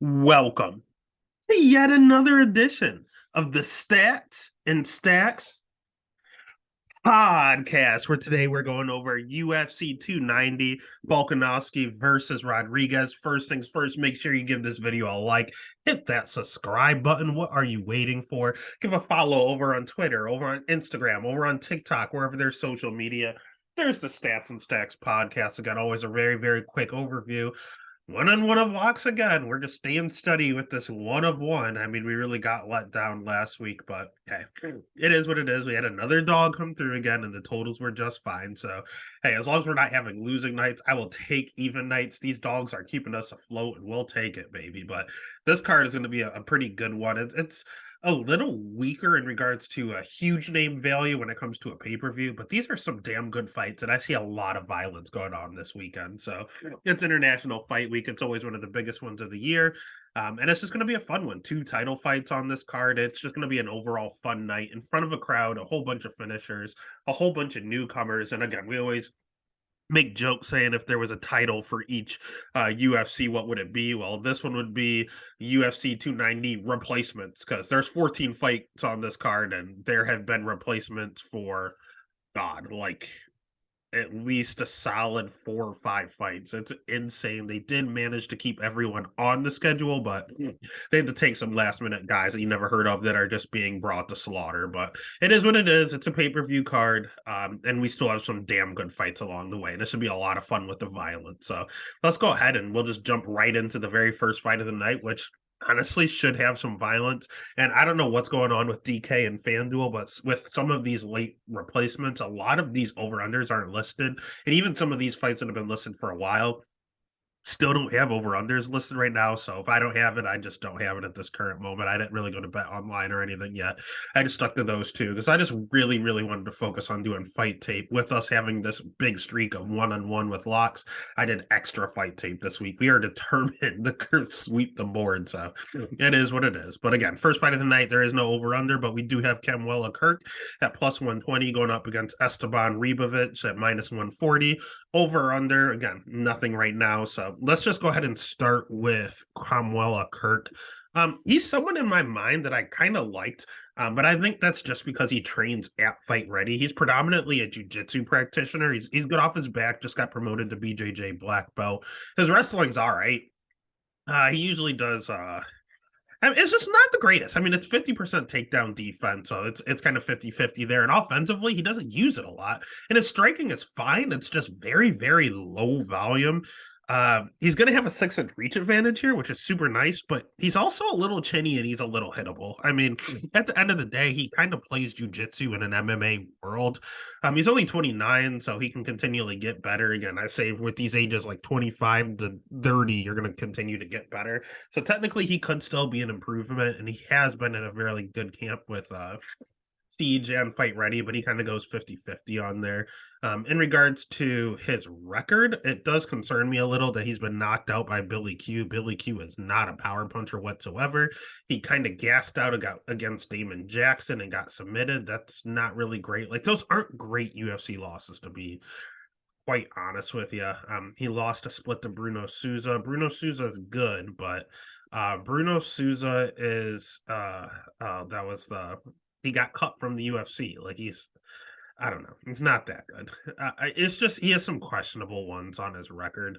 Welcome to yet another edition of the Stats and Stacks podcast. Where today we're going over UFC 290, Volkanovski versus Rodriguez. First things first, make sure you give this video a like, hit that subscribe button. What are you waiting for? Give a follow over on Twitter, over on Instagram, over on TikTok, wherever there's social media. There's the Stats and Stacks podcast. Again, always a very, very quick overview. One of locks again. We're just staying steady with this one of one. I mean, we really got let down last week, but hey, it is what it is. We had another dog come through again, and the totals were just fine. So, hey, as long as we're not having losing nights, I will take even nights. These dogs are keeping us afloat, and we'll take it, baby. But this card is going to be a pretty good one. It's a little weaker in regards to a huge name value when it comes to a pay-per-view, but these are some damn good fights, and I see a lot of violence going on this weekend. So it's International Fight Week. It's always one of the biggest ones of the year. And it's just going to be a fun one. Two title fights on this card. It's just going to be an overall fun night in front of a crowd, a whole bunch of finishers, a whole bunch of newcomers. And again, we always make jokes saying if there was a title for each UFC, what would it be? Well, this one would be UFC 290 replacements because there's 14 fights on this card, and there have been replacements for God, like at least a solid 4 or 5 fights. It's insane. They did manage to keep everyone on the schedule, but they had to take some last minute guys that you never heard of that are just being brought to slaughter. But it is what it is. It's a pay-per-view card. And we still have some damn good fights along the way. And this should be a lot of fun with the violence. So let's go ahead and we'll just jump right into the very first fight of the night, which honestly should have some violence. And I don't know what's going on with DK and FanDuel, but with some of these late replacements, a lot of these over-unders aren't listed. And even some of these fights that have been listed for a while still don't have over-unders listed right now. So if I don't have it, I just don't have it at this current moment. I didn't really go to bet online or anything yet. I just stuck to those two because I just really, really wanted to focus on doing fight tape. With us having this big streak of one-on-one with locks, I did extra fight tape this week. We are determined to sweep the board. So it is what it is. But again, first fight of the night, there is no over-under, but we do have Camuela Kirk at plus 120 going up against Esteban Ribovic at minus 140. Over under, again, nothing right now. So let's just go ahead and start with Cromwell Kirk. He's someone in my mind that I kind of liked, but I think that's just because he trains at Fight Ready. He's predominantly a jiu-jitsu practitioner. He's good off his back, just got promoted to BJJ black belt. His wrestling's all right. He usually does I mean, it's just not the greatest. I mean, it's 50% takedown defense, so it's kind of 50-50 there. And offensively, he doesn't use it a lot. And his striking is fine. It's just very, very low volume. He's going to have a 6-inch reach advantage here, which is super nice, but he's also a little chinny and he's a little hittable. I mean, at the end of the day, he kind of plays jujitsu in an MMA world. He's only 29, so he can continually get better. Again, I say with these ages like 25 to 30, you're going to continue to get better. So technically, he could still be an improvement, and he has been in a really good camp with Siege and Fight Ready, but he kind of goes 50-50 on there. In regards to his record, it does concern me a little that he's been knocked out by Billy Q. Billy Q is not a power puncher whatsoever. He kind of gassed out against Damon Jackson and got submitted. That's not really great. Like, those aren't great UFC losses, to be quite honest with you. He lost a split to Bruno Souza. Bruno Souza is good, but Bruno Souza is that was the he got cut from the UFC. Like, I don't know. He's not that good. It's just he has some questionable ones on his record.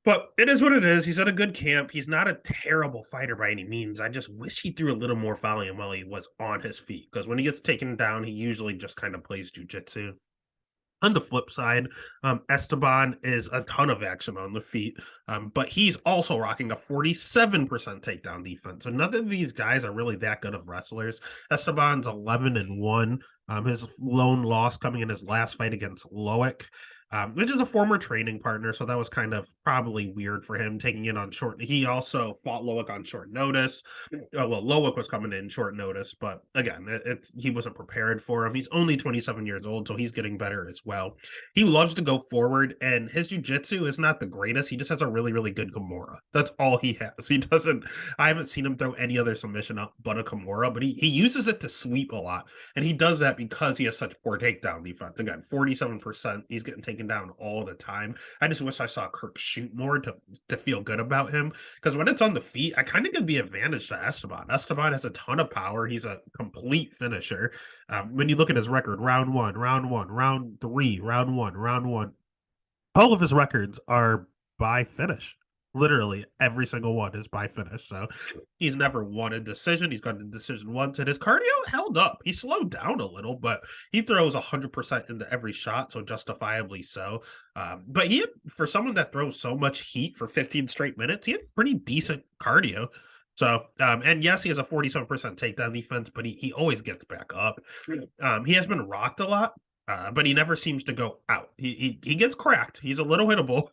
But it is what it is. He's at a good camp. He's not a terrible fighter by any means. I just wish he threw a little more volume while he was on his feet. Because when he gets taken down, he usually just kind of plays jujitsu. On the flip side, Esteban is a ton of action on the feet, but he's also rocking a 47% takedown defense. So none of these guys are really that good of wrestlers. Esteban's 11-1. His lone loss coming in his last fight against Loic, which is a former training partner. So that was kind of probably weird for him taking it on short. He also fought Loic on short notice. Well, Loic was coming in short notice, but again, he wasn't prepared for him. He's only 27 years old, so he's getting better as well. He loves to go forward, and his jiu-jitsu is not the greatest. He just has a really, really good Kimura. That's all he has. I haven't seen him throw any other submission up but a Kimura, but he uses it to sweep a lot, and he does that because he has such poor takedown defense. Again, 47%. He's getting taken taken down all the time. I just wish I saw Kirk shoot more to feel good about him. Because when it's on the feet, I kind of give the advantage to Esteban. Esteban has a ton of power. He's a complete finisher. When you look at his record, round one, round one, round three, round one, all of his records are by finish. Literally every single one is by finish. So he's never won a decision. He's got a decision once, and his cardio held up. He slowed down a little, but he throws 100% into every shot, so justifiably so. But he, for someone that throws so much heat for 15 straight minutes, he had pretty decent cardio. So, and yes, he has a 47% takedown defense, but he always gets back up. He has been rocked a lot, but he never seems to go out. He gets cracked. He's a little hittable,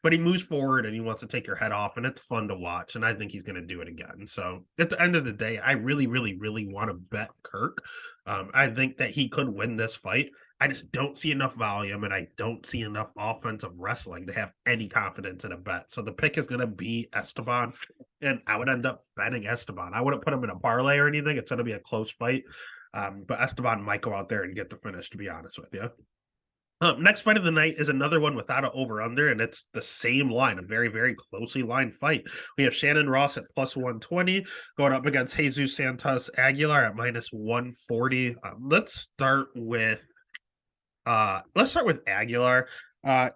but he moves forward and he wants to take your head off, and it's fun to watch. And I think he's going to do it again. So at the end of the day, I really, really, really want to bet Kirk. I think that he could win this fight. I just don't see enough volume, and I don't see enough offensive wrestling to have any confidence in a bet. So the pick is going to be Esteban, and I would end up betting Esteban. I wouldn't put him in a parlay or anything. It's going to be a close fight. But Esteban might go out there and get the finish, to be honest with you. Next fight of the night is another one without an over-under, and it's the same line, a very, very closely lined fight. We have Shannon Ross at plus 120 going up against Jesus Santos Aguilar at minus 140. Let's start with Aguilar.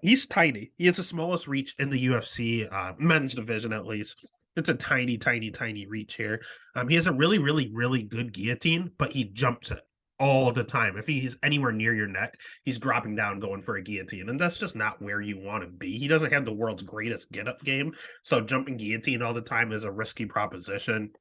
He's tiny. He has the smallest reach in the UFC, men's division at least. It's a tiny, tiny, tiny reach here. He has a really, really, really good guillotine, but he jumps it all the time. If he's anywhere near your neck, he's dropping down going for a guillotine, and that's just not where you want to be. He doesn't have the world's greatest get-up game, so jumping guillotine all the time is a risky proposition.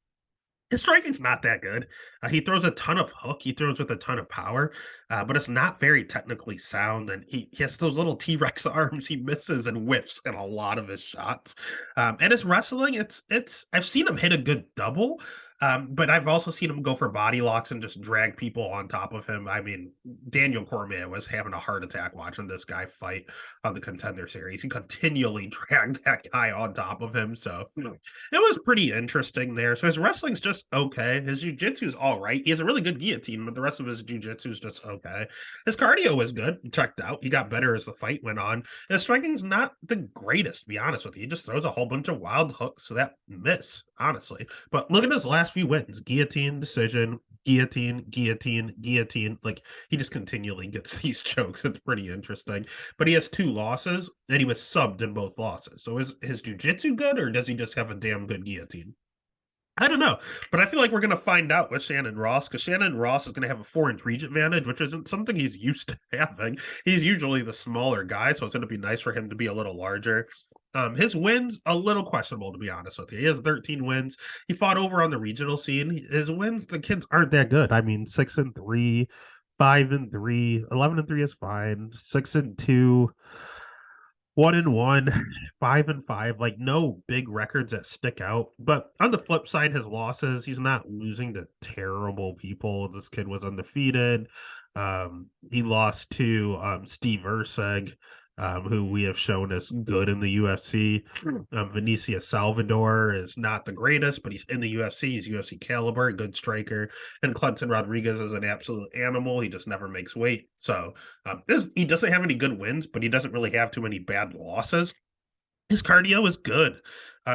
His striking's not that good. He throws a ton of hook. He throws with a ton of power, but it's not very technically sound. And he has those little T-Rex arms. He misses and whiffs in a lot of his shots. And his wrestling, it's. I've seen him hit a good double, but I've also seen him go for body locks and just drag people on top of him. I mean, Daniel Cormier was having a heart attack watching this guy fight on the Contender Series. He continually dragged that guy on top of him. So it was pretty interesting there. So his wrestling's just okay. His jiu-jitsu is all right. He has a really good guillotine, but the rest of his jiu-jitsu is just okay. His cardio was good. He checked out. He got better as the fight went on. His striking's not the greatest, to be honest with you. He just throws a whole bunch of wild hooks so that miss, honestly. But look at his last few wins. Guillotine, decision, guillotine, guillotine, guillotine. Like, he just continually gets these chokes. It's pretty interesting. But he has 2 losses, and he was subbed in both losses. So is his jiu-jitsu good, or does he just have a damn good guillotine? I don't know, but I feel like we're going to find out with Shannon Ross, because Shannon Ross is going to have a 4-inch reach advantage, which isn't something he's used to having. He's usually the smaller guy, so it's going to be nice for him to be a little larger. His wins, a little questionable, to be honest with you. He has 13 wins. He fought over on the regional scene. His wins, the kids aren't that good. I mean, 6-3, 5-3, 11-3 is fine. 6-2. 1-1, 5-5, like no big records that stick out. But on the flip side, his losses, he's not losing to terrible people. This kid was undefeated. He lost to Steve Urseg, who we have shown is good in the UFC. Vinicius Salvador is not the greatest, but he's in the UFC. He's UFC caliber, a good striker. And Clinton Rodriguez is an absolute animal. He just never makes weight. So he doesn't have any good wins, but he doesn't really have too many bad losses. His cardio is good.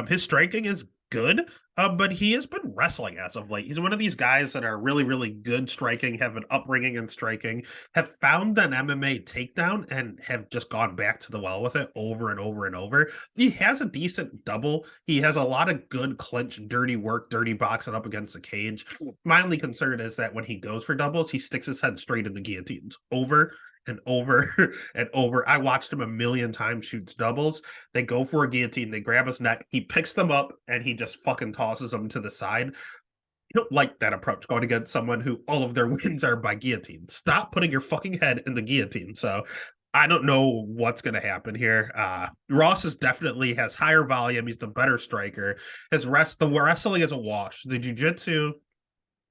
His striking is good, but he has been wrestling as of late. He's one of these guys that are really, really good striking, have an upbringing in striking, have found an MMA takedown, and have just gone back to the well with it over and over and over. He has a decent double. He has a lot of good clinch, dirty work, dirty boxing up against the cage. My only concern is that when he goes for doubles, he sticks his head straight into guillotines over and over and over. I watched him a million times shoots doubles. They go for a guillotine, they grab his neck, he picks them up, and he just fucking tosses them to the side. You don't like that approach going against someone who all of their wins are by guillotine. Stop putting your fucking head in the guillotine. So I don't know what's going to happen here. Ross is definitely has higher volume. He's the better striker. The wrestling is a wash. The jiu-jitsu,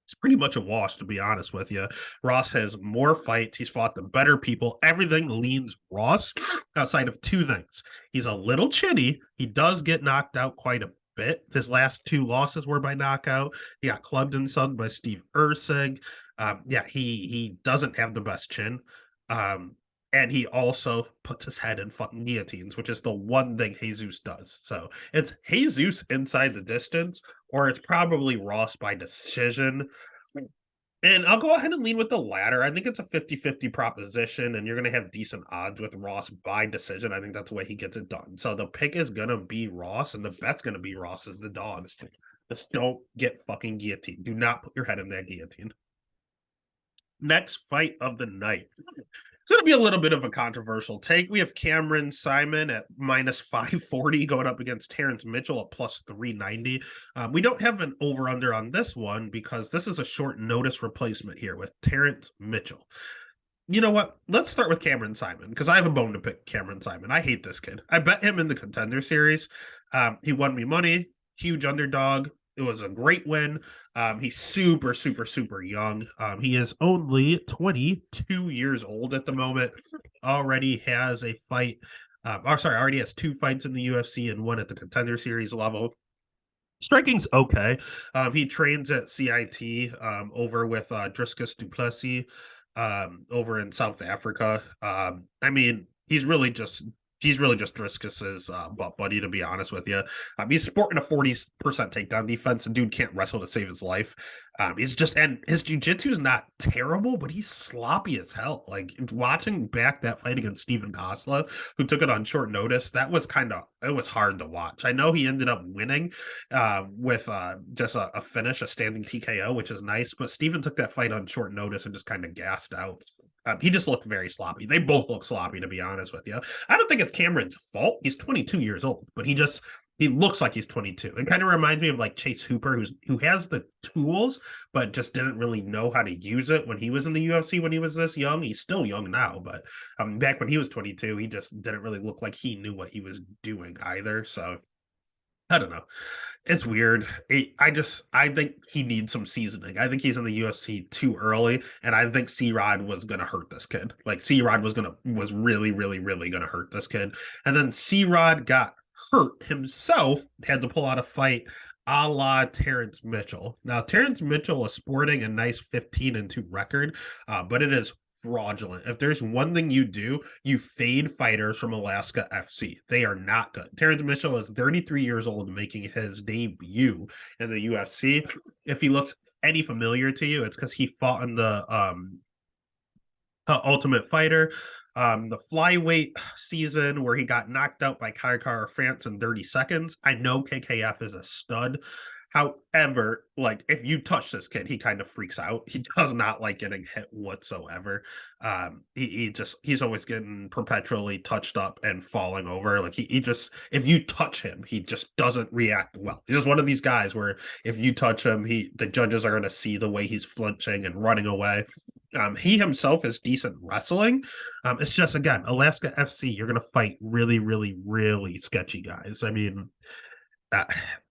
it's pretty much a wash, to be honest with you. Ross has more fights. He's fought the better people. Everything leans Ross outside of 2 things. He's a little chinny. He does get knocked out quite a bit. His last 2 losses were by knockout. He got clubbed and subbed by Steve Ursig. He doesn't have the best chin. and he also puts his head in fucking guillotines, which is the one thing Jesus does. So it's Jesus inside the distance, or it's probably Ross by decision. And I'll go ahead and lean with the latter. I think it's a 50-50 proposition, and you're going to have decent odds with Ross by decision. I think that's the way he gets it done. So the pick is going to be Ross, and the bet's going to be Ross as the dogs. Just don't get fucking guillotine. Do not put your head in that guillotine. Next fight of the night. It's going to be a little bit of a controversial take. We have Cameron Simon at minus 540 going up against Terrence Mitchell at plus 390. We don't have an over-under on this one because this is a short notice replacement here with Terrence Mitchell. You know what? Let's start with Cameron Simon because I have a bone to pick Cameron Simon. I hate this kid. I bet him in the Contender Series. He won me money. Huge underdog. It was a great win. He's super, super, super young. He is only 22 years old at the moment. Already has a fight. Already has 2 fights in the UFC and 1 at the Contender Series level. Striking's okay. He trains at CIT over with Driscus du Plessis over in South Africa. I mean, he's really just Driscus's butt buddy, to be honest with you. He's sporting a 40% takedown defense, and dude can't wrestle to save his life. And his jiu-jitsu is not terrible, but he's sloppy as hell. Like, watching back that fight against Steven Kosla, who took it on short notice, it was hard to watch. I know he ended up winning with just a finish, a standing TKO, which is nice, but Steven took that fight on short notice and just kind of gassed out. He just looked very sloppy. They both look sloppy, to be honest with you. I don't think it's Cameron's fault. He's 22 years old, but he looks like he's 22. It kind of reminds me of like Chase Hooper, who has the tools, but just didn't really know how to use it when he was in the UFC when he was this young. He's still young now, but back when he was 22, he just didn't really look like he knew what he was doing either. So I don't know. It's weird. I think he needs some seasoning. I think he's in the UFC too early, and I think C-Rod was gonna hurt this kid. Like C-Rod was really, really, really gonna hurt this kid. And then C-Rod got hurt himself, had to pull out a fight a la Terrence Mitchell. Now, Terrence Mitchell is sporting a nice 15-2 record, but it is fraudulent. If there's one thing you do, you fade fighters from Alaska FC. They are not good. Terrence Mitchell is 33 years old, making his debut in the UFC. If he looks any familiar to you, it's because he fought in the Ultimate Fighter, the flyweight season where he got knocked out by Kai Kara France in 30 seconds. I know KKF is a stud. However, like if you touch this kid, he kind of freaks out. He does not like getting hit whatsoever. He's always getting perpetually touched up and falling over. Like he just, if you touch him, he just doesn't react well. He's just one of these guys where if you touch him, the judges are going to see the way he's flinching and running away. He himself is decent wrestling. It's just, again, Alaska FC, you're going to fight really, really, really sketchy guys. I mean,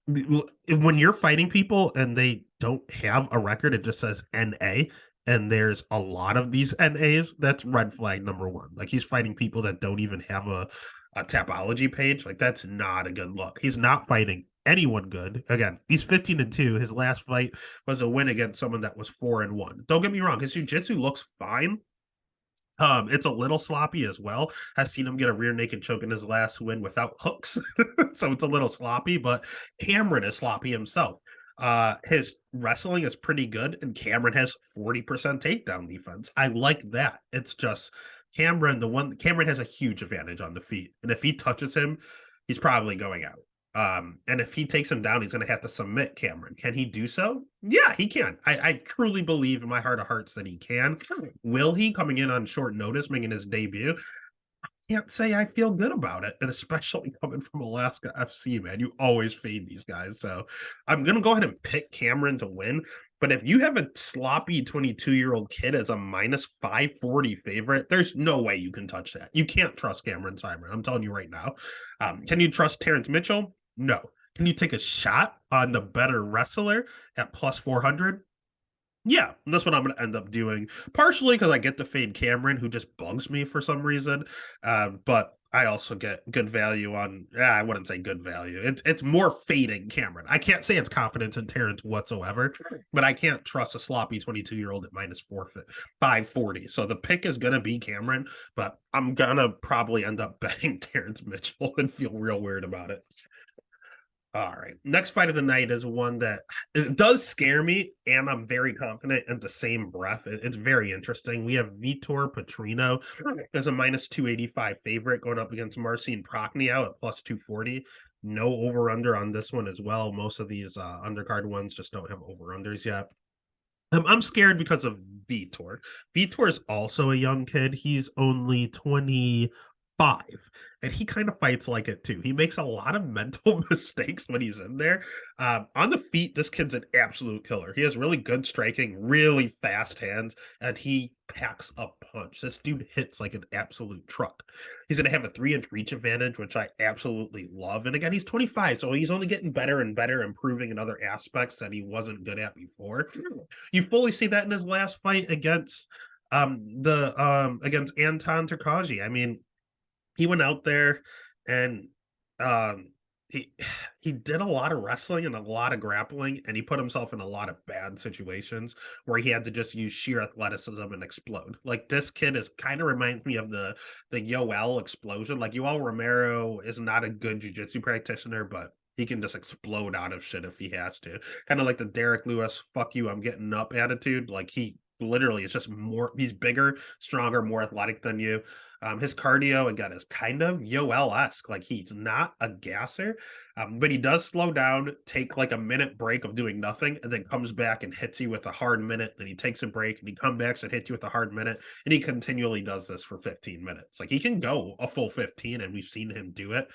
when you're fighting people and they don't have a record, it just says NA, and there's a lot of these NAs, that's red flag number 1. Like, he's fighting people that don't even have a Tapology page. Like, that's not a good look. He's not fighting anyone good. Again, he's 15-2. His last fight was a win against someone that was 4-1. Don't get me wrong, his jiu-jitsu looks fine. It's a little sloppy as well. I've seen him get a rear naked choke in his last win without hooks. So it's a little sloppy, but Cameron is sloppy himself. His wrestling is pretty good, and Cameron has 40% takedown defense. I like that. It's just Cameron has a huge advantage on the feet. And if he touches him, he's probably going out. And if he takes him down, he's going to have to submit Cameron. Can he do so? Yeah, he can. I truly believe in my heart of hearts that he can. Will he, coming in on short notice, making his debut? Can't say I feel good about it, and especially coming from Alaska FC, man. You always fade these guys. So I'm going to go ahead and pick Cameron to win. But if you have a sloppy 22-year-old kid as a minus 540 favorite, there's no way you can touch that. You can't trust Cameron Simon. I'm telling you right now. Can you trust Terrence Mitchell? No. Can you take a shot on the better wrestler at plus 400? Yeah, that's what I'm going to end up doing. Partially because I get to fade Cameron, who just bugs me for some reason. But I also get good value on. I wouldn't say good value. It's more fading Cameron. I can't say it's confidence in Terrence whatsoever, but I can't trust a sloppy 22-year-old at minus 540. So the pick is gonna be Cameron, but I'm gonna probably end up betting Terrence Mitchell and feel real weird about it. All right. Next fight of the night is one that it does scare me, and I'm very confident in the same breath. It's very interesting. We have Vitor Petrino as a minus 285 favorite going up against Marcin Prachnio at plus 240. No over under on this one as well. Most of these undercard ones just don't have over unders yet. I'm scared because of Vitor. Vitor is also a young kid. He's only 25, and he kind of fights like it too. He makes a lot of mental mistakes when he's in there. On the feet, this kid's an absolute killer. He has really good striking, really fast hands, and he packs a punch. This dude hits like an absolute truck. He's going to have a 3-inch reach advantage, which I absolutely love. And again, he's 25, so he's only getting better and better, improving in other aspects that he wasn't good at before. You fully see that in his last fight against against Anton Turkaji. I mean, he went out there and um he he did a lot of wrestling and a lot of grappling, and he put himself in a lot of bad situations where he had to just use sheer athleticism and explode. Like, this kid is kind of reminds me of the Yoel explosion. Like, Yoel Romero is not a good jiu-jitsu practitioner, but he can just explode out of shit if he has to. Kind of like the Derek Lewis "fuck you, I'm getting up" attitude. Like, he literally is just more, he's bigger, stronger, more athletic than you. His cardio, again, is kind of Yoel-esque. Like, he's not a gasser, but he does slow down, take like a minute break of doing nothing, and then comes back and hits you with a hard minute. Then he takes a break and he comes back and hits you with a hard minute. And he continually does this for 15 minutes. Like, he can go a full 15, and we've seen him do it.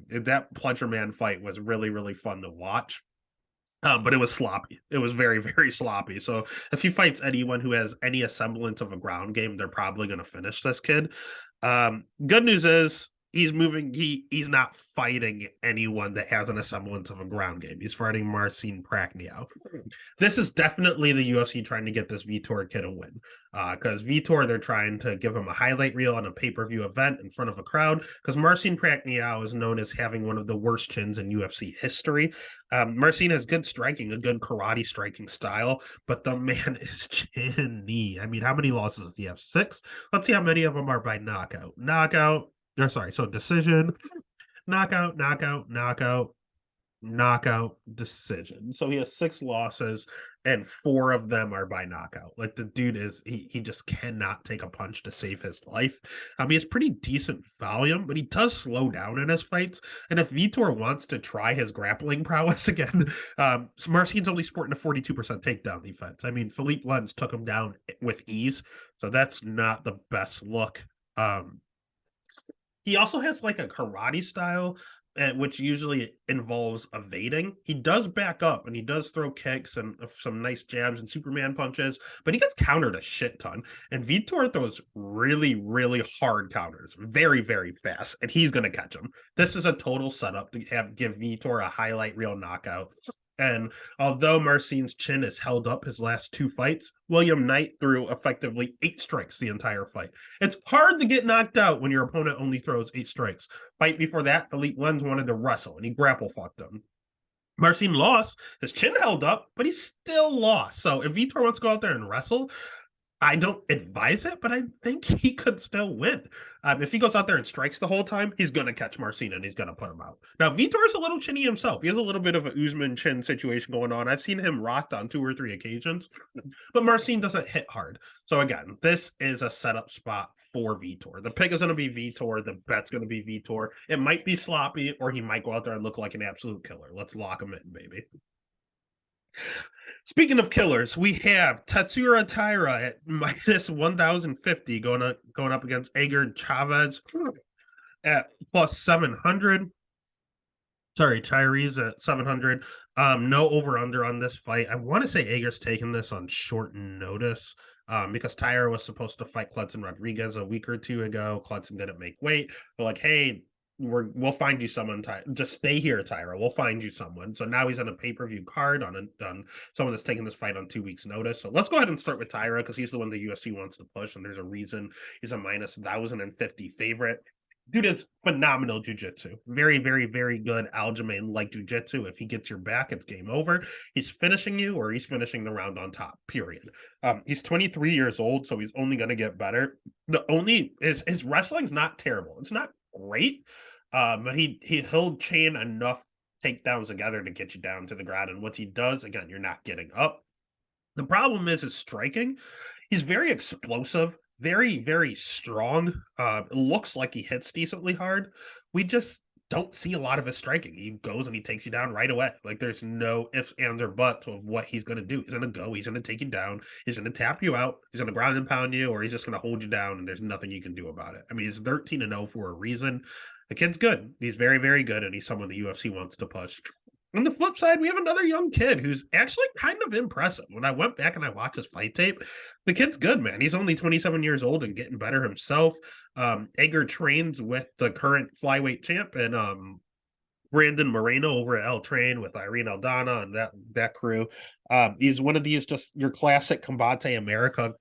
That Pleasure Man fight was really, really fun to watch. But it was sloppy. It was very, very sloppy. So if he fights anyone who has any semblance of a ground game, they're probably going to finish this kid. Good news is he's moving. He's not fighting anyone that has an semblance of a ground game. He's fighting Marcin Prachnio. This is definitely the UFC trying to get this Vitor kid a win. Because Vitor, they're trying to give him a highlight reel on a pay-per-view event in front of a crowd. Because Marcin Prachnio is known as having one of the worst chins in UFC history. Marcin has good striking, a good karate striking style, but the man is chinny. I mean, how many losses does he have? 6? Let's see how many of them are by knockout. So decision, knockout, knockout, decision. So he has 6 losses, and 4 of them are by knockout. Like, the dude is he just cannot take a punch to save his life. He has pretty decent volume, but he does slow down in his fights. And if Vitor wants to try his grappling prowess again, Marcin's only sporting a 42% takedown defense. I mean, Philippe Lens took him down with ease, so that's not the best look. He also has like a karate style, which usually involves evading. He does back up and he does throw kicks and some nice jabs and Superman punches, but he gets countered a shit ton. And Vitor throws really, really hard counters, very, very fast, and he's going to catch him. This is a total setup to give Vitor a highlight reel knockout. And although Marcin's chin has held up his last 2 fights, William Knight threw effectively 8 strikes the entire fight. It's hard to get knocked out when your opponent only throws 8 strikes. Fight before that, Philippe Lens wanted to wrestle, and he grapple fucked him. Marcin lost. His chin held up, but he still lost. So if Vitor wants to go out there and wrestle, I don't advise it, but I think he could still win. If he goes out there and strikes the whole time, he's going to catch Marcin and he's going to put him out. Now, Vitor's a little chinny himself. He has a little bit of an Usman chin situation going on. I've seen him rocked on 2 or 3 occasions, but Marcin doesn't hit hard. So again, this is a setup spot for Vitor. The pick is going to be Vitor. The bet's going to be Vitor. It might be sloppy, or he might go out there and look like an absolute killer. Let's lock him in, baby. Speaking of killers, we have Tatsuro Taira at minus 1,050 going up against Edgar Chavez at plus 700. Sorry, Tyrese at 700. No over under on this fight. I want to say Edgar's taking this on short notice. Because Taira was supposed to fight Kludson Rodriguez a week or 2 ago. Kludson didn't make weight. They're like, hey, we'll find you someone. Just stay here, Taira. We'll find you someone. So now he's on a pay-per-view card on someone that's taking this fight on 2 weeks' notice. So let's go ahead and start with Taira, because he's the one the UFC wants to push, and there's a reason he's a minus 1,050 favorite. Dude is phenomenal jujitsu. Very, very, very good Aljamain like jujitsu. If he gets your back, it's game over. He's finishing you or he's finishing the round on top, period. He's 23 years old, so he's only going to get better. The only his wrestling's not terrible. It's not great, but he'll chain enough takedowns together to get you down to the ground. And once he does, again, you're not getting up. The problem is his striking. He's very explosive, very, very strong. It looks like he hits decently hard. We just don't see a lot of his striking. He goes and he takes you down right away. Like there's no ifs, ands, or buts of what he's going to do. He's going to go. He's going to take you down. He's going to tap you out. He's going to ground and pound you, or he's just going to hold you down, and there's nothing you can do about it. I mean, he's 13-0 for a reason. The kid's good. He's very, very good, and he's someone the UFC wants to push. On the flip side, we have another young kid who's actually kind of impressive. When I went back and I watched his fight tape, the kid's good, man. He's only 27 years old and getting better himself. Edgar trains with the current flyweight champ, and Brandon Moreno over at El Train with Irene Aldana and that crew. He's one of these just your classic Combate America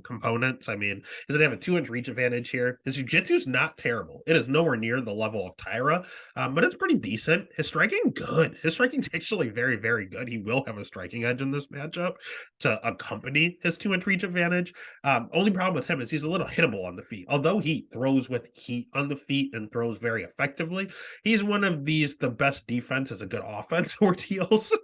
components. I mean, he's gonna have a 2-inch reach advantage here. His jiu-jitsu's not terrible. It is nowhere near the level of Tyra, but it's pretty decent. His striking, good. His striking's actually very, very good. He will have a striking edge in this matchup to accompany his 2-inch reach advantage. Only problem with him is he's a little hittable on the feet. Although he throws with heat on the feet and throws very effectively, he's one of these, the best defense is a good offense ordeals.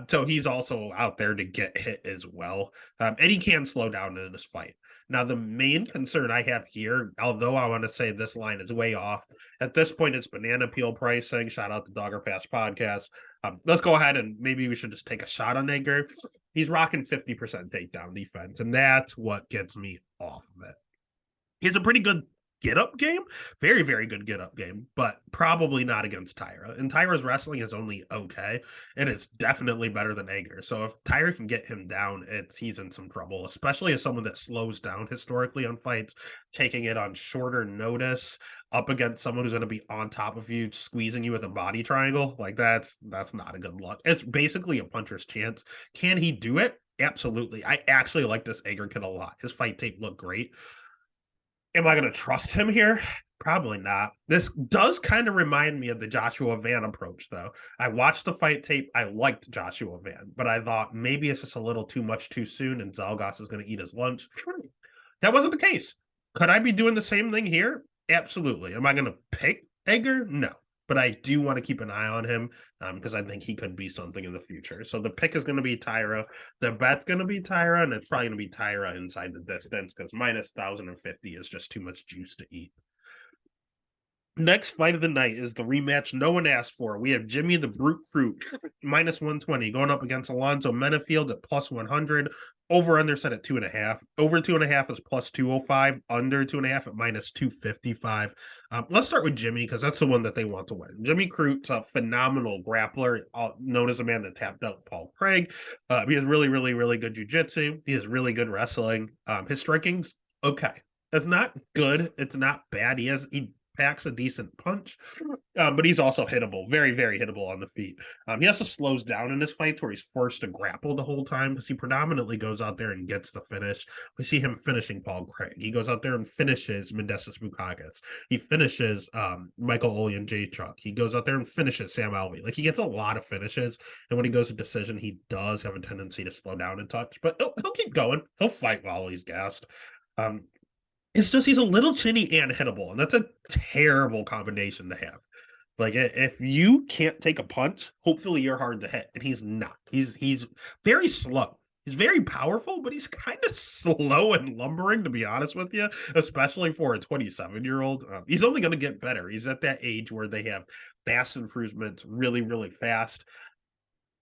So he's also out there to get hit as well. And he can slow down in this fight. Now, the main concern I have here, although I want to say this line is way off, at this point it's banana peel pricing. Shout out to Dogger Pass Podcast. Let's go ahead and maybe we should just take a shot on Edgar. He's rocking 50% takedown defense, and that's what gets me off of it. He's a pretty good get up game, very, very good get up game, but probably not against Tyra. And Tyra's wrestling is only okay, and it's definitely better than Edgar. So if Tyra can get him down, he's in some trouble, especially as someone that slows down historically on fights, taking it on shorter notice up against someone who's going to be on top of you, squeezing you with a body triangle. Like that's not a good look. It's basically a puncher's chance. Can he do it? Absolutely. I actually like this Edgar kid a lot. His fight tape looked great. Am I going to trust him here? Probably not. This does kind of remind me of the Joshua Van approach, though. I watched the fight tape. I liked Joshua Van, but I thought maybe it's just a little too much too soon, and Zalgas is going to eat his lunch. That wasn't the case. Could I be doing the same thing here? Absolutely. Am I going to pick Edgar? No. But I do want to keep an eye on him because I think he could be something in the future. So the pick is going to be Tyra. The bet's going to be Tyra, and it's probably going to be Tyra inside the distance because minus 1,050 is just too much juice to eat. Next fight of the night is the rematch no one asked for. We have Jimmy the Brute Fruit, minus 120, going up against Alonzo Menafield at plus 100. Over under set at 2.5. Over 2.5 is plus 205. Under 2.5 at minus 255. Let's start with Jimmy because that's the one that they want to win. Jimmy Crute's a phenomenal grappler, known as a man that tapped out Paul Craig. He has really, really, really good jiu-jitsu. He has really good wrestling. His striking's okay. It's not good. It's not bad. He packs a decent punch, but he's also hittable, very, very hittable on the feet. He also slows down in his fights where he's forced to grapple the whole time because he predominantly goes out there and gets the finish. We see him finishing Paul Craig. He goes out there and finishes Mendesis Bukakis. He finishes Michael Olyanjachuk. He goes out there and finishes Sam Alvey. Like he gets a lot of finishes, and when he goes to decision, he does have a tendency to slow down and touch, but he'll keep going. He'll fight while he's gassed. It's just he's a little chinny and hittable, and that's a terrible combination to have. Like if you can't take a punch, hopefully you're hard to hit, and he's not. He's very slow. He's very powerful, but he's kind of slow and lumbering, to be honest with you, especially for a 27-year-old. He's only going to get better. He's at that age where they have fast improvements really, really fast.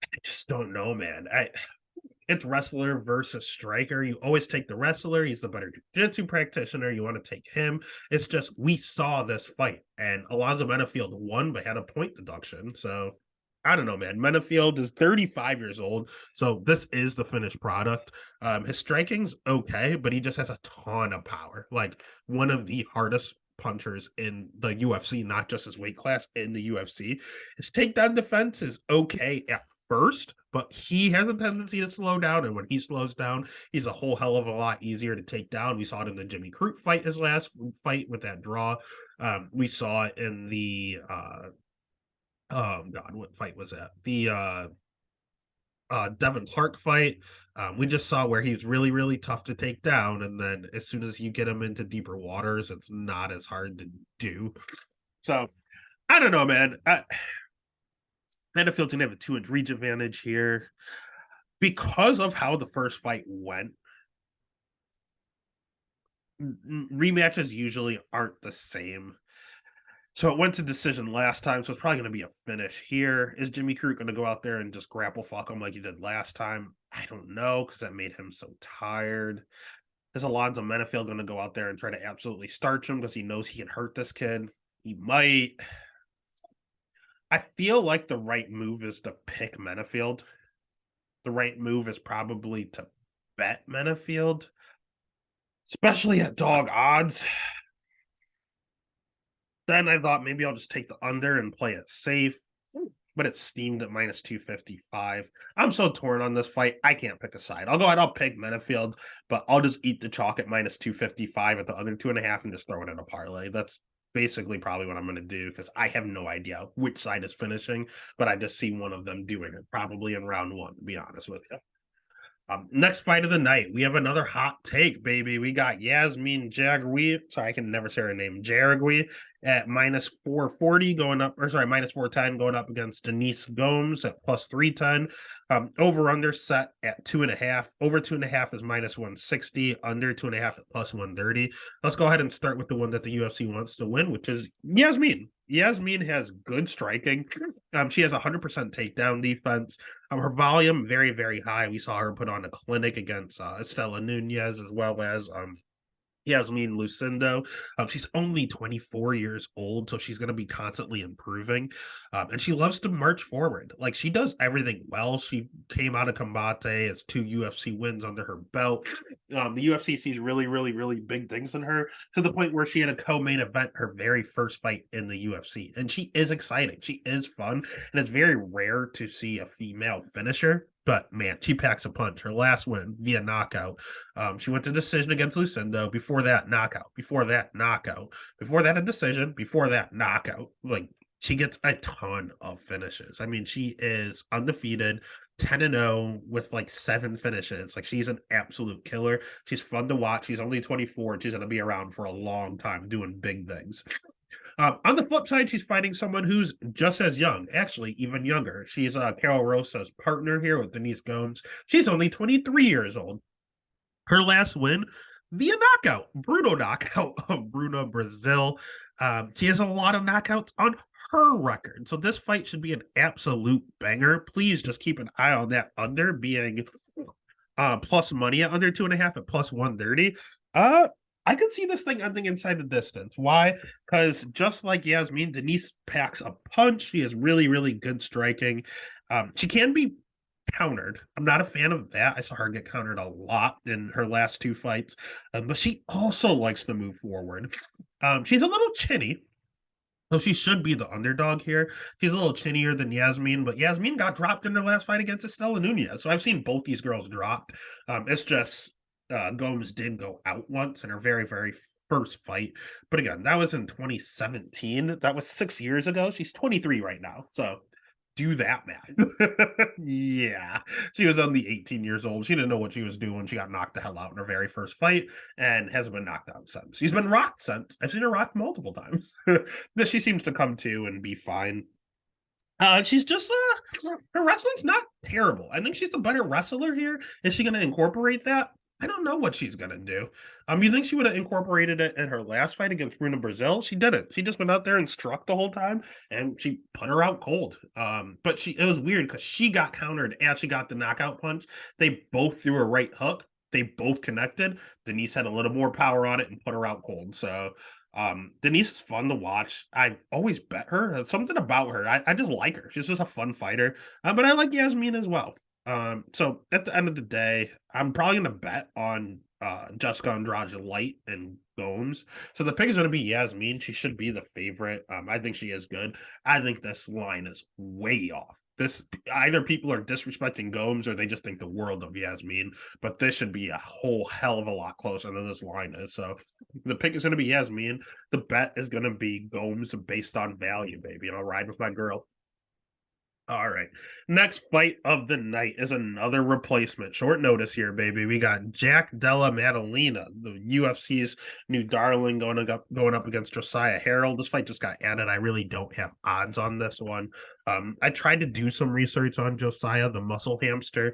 I just don't know, man. It's wrestler versus striker. You always take the wrestler. He's the better jiu-jitsu practitioner. You want to take him. It's just we saw this fight, and Alonzo Menafield won, but had a point deduction. So I don't know, man. Menafield is 35 years old, so this is the finished product. His striking's okay, but he just has a ton of power. Like one of the hardest punchers in the UFC, not just his weight class, in the UFC. His takedown defense is okay at first, but he has a tendency to slow down, and when he slows down, he's a whole hell of a lot easier to take down. We saw it in the Jimmy Crute fight, his last fight with that draw. We saw it in the God, what fight was that? The Devin Clark fight. We just saw where he's really, really tough to take down, and then as soon as you get him into deeper waters, it's not as hard to do. So I don't know, man. Manafield's gonna have a 2-inch reach advantage here because of how the first fight went. Rematches usually aren't the same. So it went to decision last time, so it's probably going to be a finish here. Is Jimmy Crute going to go out there and just grapple fuck him like he did last time? I don't know, because that made him so tired. Is Alonzo Menafield going to go out there and try to absolutely starch him because he knows he can hurt this kid? He might. I feel like the right move is to pick Menafield. The right move is probably to bet Menafield, especially at dog odds. Then I thought maybe I'll just take the under and play it safe, but it's steamed at minus 255. I'm so torn on this fight. I can't pick a side. I'll go ahead, I'll pick Menafield, but I'll just eat the chalk at minus 255 at the other 2.5 and just throw it in a parlay. That's basically probably what I'm going to do because I have no idea which side is finishing, but I just see one of them doing it, probably in round one, to be honest with you. Next fight of the night, we have another hot take, baby. We got Yasmin Jauregui. Sorry, I can never say her name. Jauregui at minus 440 going up, or sorry, minus 410 going up against Denise Gomes at plus 310. Over under set at 2.5. Over 2.5 is minus 160. Under 2.5 at plus 130. Let's go ahead and start with the one that the UFC wants to win, which is Yasmin. Yasmin has good striking. She has 100% takedown defense. Her volume very, very high. We saw her put on a clinic against Estela Nunez as well as Yasmin Lucindo. She's only 24 years old, so she's going to be constantly improving. And she loves to march forward. Like, she does everything well. She came out of Combate as 2 UFC wins under her belt. The UFC sees really, really, really big things in her to the point where she had a co-main event her very first fight in the UFC. And she is exciting. She is fun. And it's very rare to see a female finisher. But man, she packs a punch. Her last win via knockout. She went to decision against Lucindo. Before that, knockout. Before that, knockout. Before that, a decision. Before that, knockout. Like, she gets a ton of finishes. I mean, she is undefeated, 10-0 with like 7 finishes. Like, she's an absolute killer. She's fun to watch. She's only 24. And she's going to be around for a long time doing big things. On the flip side, she's fighting someone who's just as young, actually even younger. She's Carol Rosa's partner here with Denise Gomes. She's only 23 years old. Her last win via knockout, brutal knockout of Bruna Brazil. She has a lot of knockouts on her record. So this fight should be an absolute banger. Please just keep an eye on that under being plus money at under 2.5 at plus 130. I could see this thing ending inside the distance. Why? Because just like Yasmin, Denise packs a punch. She has really, really good striking. She can be countered. I'm not a fan of that. I saw her get countered a lot in her last 2 fights, but she also likes to move forward. She's a little chinny, so she should be the underdog here. She's a little chinnier than Yasmin, but Yasmin got dropped in her last fight against Estela Nunez. So I've seen both these girls dropped. It's just Gomes did go out once in her very, very first fight. But again, that was in 2017. That was 6 years ago. She's 23 right now. So do that math. Yeah. She was only 18 years old. She didn't know what she was doing. She got knocked the hell out in her very first fight and hasn't been knocked out since. She's been rocked since. I've seen her rocked multiple times. But she seems to come to and be fine. She's just her wrestling's not terrible. I think she's a better wrestler here. Is she going to incorporate that? I don't know what she's gonna do. You think she would have incorporated it in her last fight against Bruna Brazil? She didn't. She just went out there and struck the whole time, and she put her out cold. But it was weird because she got countered as she got the knockout punch. They both threw a right hook. They both connected. Denise had a little more power on it and put her out cold. So Denise is fun to watch. I always bet her. There's something about her. I just like her. She's just a fun fighter. But I like Yasmin as well. So at the end of the day, I'm probably going to bet on Jessica Andrade Light and Gomes. So the pick is going to be Yasmin. She should be the favorite. I think she is good. I think this line is way off. this either people are disrespecting Gomes or they just think the world of Yasmin. But this should be a whole hell of a lot closer than this line is. So the pick is going to be Yasmin. The bet is going to be Gomes based on value, baby. And I'll ride with my girl. All right. Next fight of the night is another replacement. Short notice here, baby. We got Jack Della Maddalena, the UFC's new darling, going up against Josiah Harrell. This fight just got added. I really don't have odds on this one. I tried to do some research on Josiah, the muscle hamster.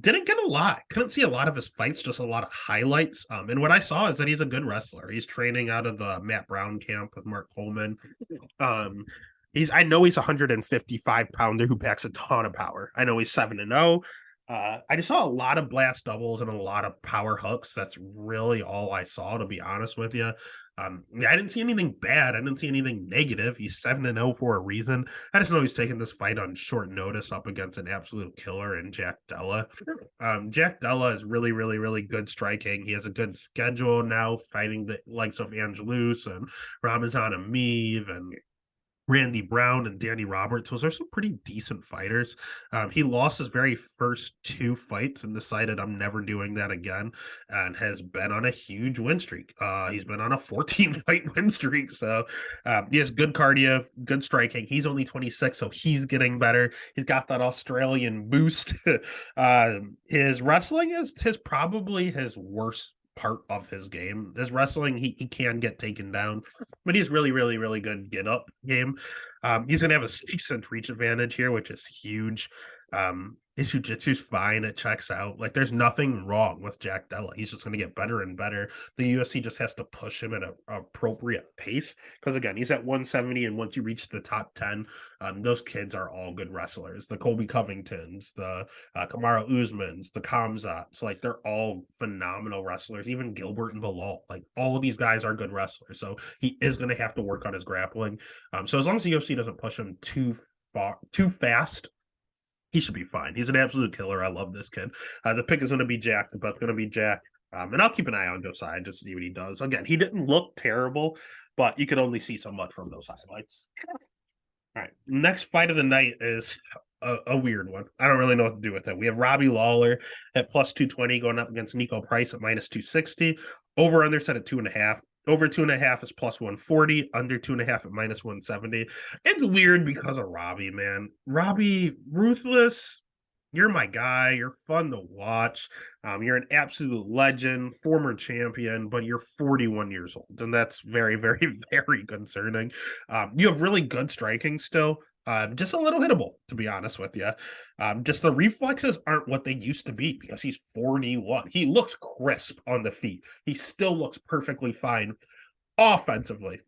Didn't get a lot. Couldn't see a lot of his fights, just a lot of highlights. And what I saw is that he's a good wrestler. He's training out of the Matt Brown camp with Mark Coleman. I know he's a 155-pounder who packs a ton of power. I know he's 7-0. I just saw a lot of blast doubles and a lot of power hooks. That's really all I saw, to be honest with you. I didn't see anything bad. I didn't see anything negative. He's 7-0 for a reason. I just know he's taking this fight on short notice up against an absolute killer in Jack Della. Jack Della is really, really, really good striking. He has a good schedule now, fighting the likes of Angelus and Ramazan Ameev and Randy Brown and Danny Roberts. Those are some pretty decent fighters. He lost his very first 2 fights and decided I'm never doing that again, and has been on a huge win streak. He's been on a 14-fight win streak. So he has good cardio, good striking. He's only 26, so he's getting better. He's got that Australian boost. His wrestling is probably his worst part of his game. His wrestling, he can get taken down, but he's really, really, really good get up game. He's gonna have a 6-inch reach advantage here, which is huge. His jiu-jitsu's fine. It checks out. Like, there's nothing wrong with Jack Della. He's just going to get better and better. The UFC just has to push him at an appropriate pace. Because, again, he's at 170, and once you reach the top 10, those kids are all good wrestlers. The Colby Covingtons, the Kamaru Usmans, the Khamzats, like, they're all phenomenal wrestlers. Even Gilbert and Bilal. Like, all of these guys are good wrestlers. So he is going to have to work on his grappling. So as long as the UFC doesn't push him too fast, he should be fine. He's an absolute killer. I love this kid. The pick is going to be Jack. The bet's going to be Jack. And I'll keep an eye on Josiah just to see what he does. Again, he didn't look terrible, but you could only see so much from those highlights. All right. Next fight of the night is a weird one. I don't really know what to do with it. We have Robbie Lawler at plus 220 going up against Nico Price at minus 260. Over under set at 2.5. Over 2.5 is plus 140. Under 2.5 at minus 170. It's weird because of Robbie, man. Robbie, ruthless. You're my guy. You're fun to watch. You're an absolute legend, former champion, but you're 41 years old. And that's very, very, very concerning. You have really good striking still. Just a little hittable, to be honest with you. Just the reflexes aren't what they used to be because he's 41. He looks crisp on the feet. He still looks perfectly fine offensively.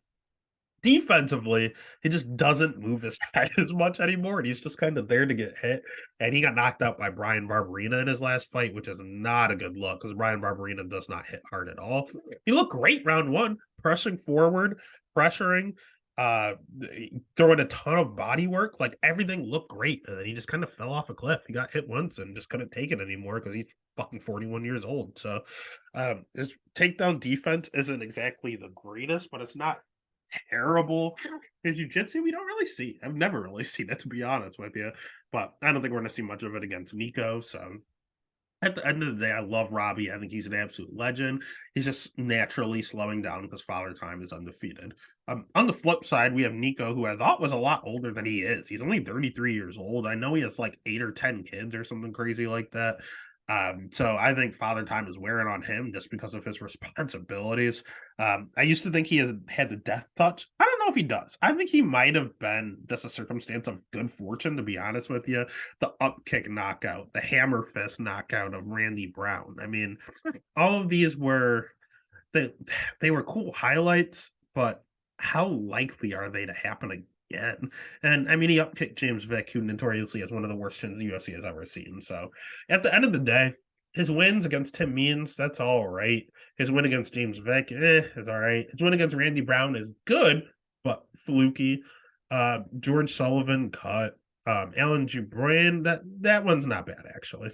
Defensively, he just doesn't move his head as much anymore, and he's just kind of there to get hit. And he got knocked out by Brian Barberena in his last fight, which is not a good look because Brian Barberena does not hit hard at all. He looked great round one, pressing forward, pressuring, throwing a ton of body work. Like, everything looked great, and then he just kind of fell off a cliff. He got hit once and just couldn't take it anymore because he's fucking 41 years old. So his takedown defense isn't exactly the greatest, but it's not terrible. His jiu-jitsu, we don't really see. I've never really seen it, to be honest with you. But I don't think we're going to see much of it against Nico. So at the end of the day, I love Robbie. I think he's an absolute legend. He's just naturally slowing down because Father Time is undefeated. On the flip side, we have Nico, who I thought was a lot older than he is. He's only 33 years old. I know he has like 8 or 10 kids or something crazy like that. So I think Father Time is wearing on him just because of his responsibilities. I used to think he had the death touch. I don't know if he does. I think he might have been just a circumstance of good fortune, to be honest with you. The up kick knockout, the hammer fist knockout of Randy Brown. I mean, all of these were they were cool highlights, but how likely are they to happen again? And I mean, he upkicked James Vick, who notoriously has one of the worst chins the UFC has ever seen. So at the end of the day, his wins against Tim Means, that's all right. His win against James Vick, is all right. His win against Randy Brown is good, but fluky. George Sullivan cut. Alan Jubran, that one's not bad, actually.